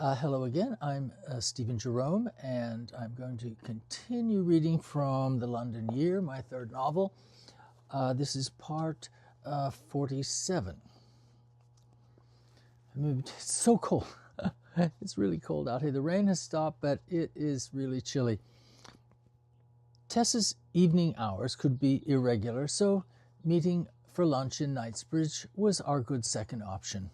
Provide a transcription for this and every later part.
Hello again, I'm Stephen Jerome, and I'm going to continue reading from The London Year, my third novel. This is part 47. It's so cold. It's really cold out here. The rain has stopped, but it is really chilly. Tess's evening hours could be irregular, so meeting for lunch in Knightsbridge was our good second option.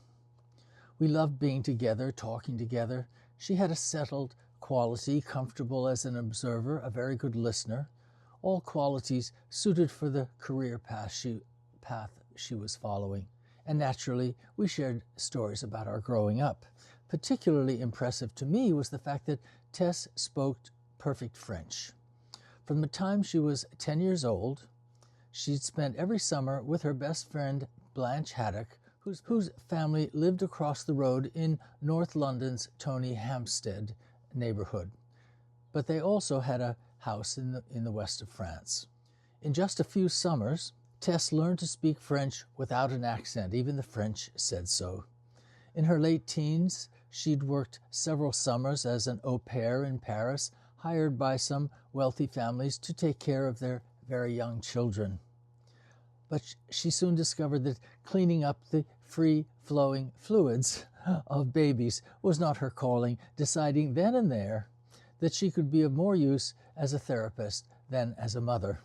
We loved being together, talking together. She had a settled quality, comfortable as an observer, a very good listener, all qualities suited for the career path she was following. And naturally, we shared stories about our growing up. Particularly impressive to me was the fact that Tess spoke perfect French. From the time she was 10 years old, she'd spent every summer with her best friend Blanche Haddock, whose family lived across the road in North London's Tony Hampstead neighborhood. But they also had a house in the west of France. In just a few summers, Tess learned to speak French without an accent. Even the French said so. In her late teens, she'd worked several summers as an au pair in Paris, hired by some wealthy families to take care of their very young children. But she soon discovered that cleaning up the free-flowing fluids of babies was not her calling, deciding then and there that she could be of more use as a therapist than as a mother.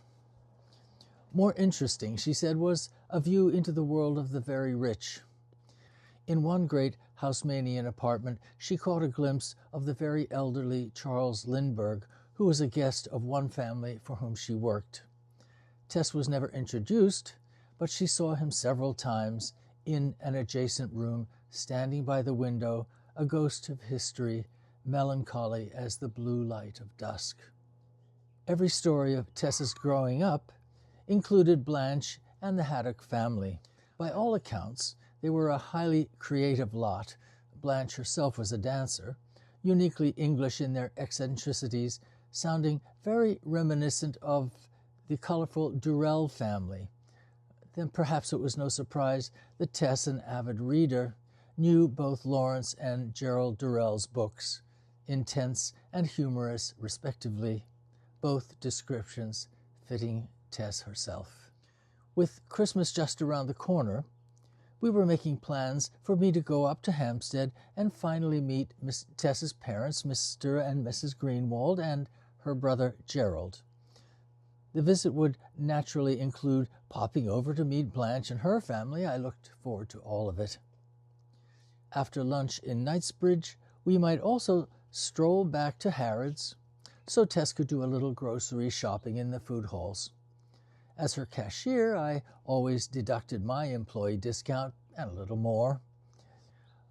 More interesting, she said, was a view into the world of the very rich. In one great Haussmannian apartment, she caught a glimpse of the very elderly Charles Lindbergh, who was a guest of one family for whom she worked. Tess was never introduced, but she saw him several times in an adjacent room, standing by the window, a ghost of history, melancholy as the blue light of dusk. Every story of Tess's growing up included Blanche and the Haddock family. By all accounts, they were a highly creative lot. Blanche herself was a dancer, uniquely English in their eccentricities, sounding very reminiscent of the colorful Durrell family. Then perhaps it was no surprise that Tess, an avid reader, knew both Lawrence and Gerald Durrell's books, intense and humorous respectively, both descriptions fitting Tess herself. With Christmas just around the corner, we were making plans for me to go up to Hampstead and finally meet Miss Tess's parents, Mr. and Mrs. Greenwald, and her brother Gerald. The visit would naturally include popping over to meet Blanche and her family. I looked forward to all of it. After lunch in Knightsbridge, we might also stroll back to Harrods, so Tess could do a little grocery shopping in the food halls. As her cashier, I always deducted my employee discount and a little more.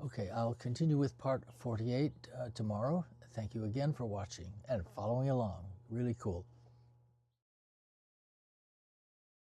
Okay, I'll continue with part 48 tomorrow. Thank you again for watching and following along. Really cool.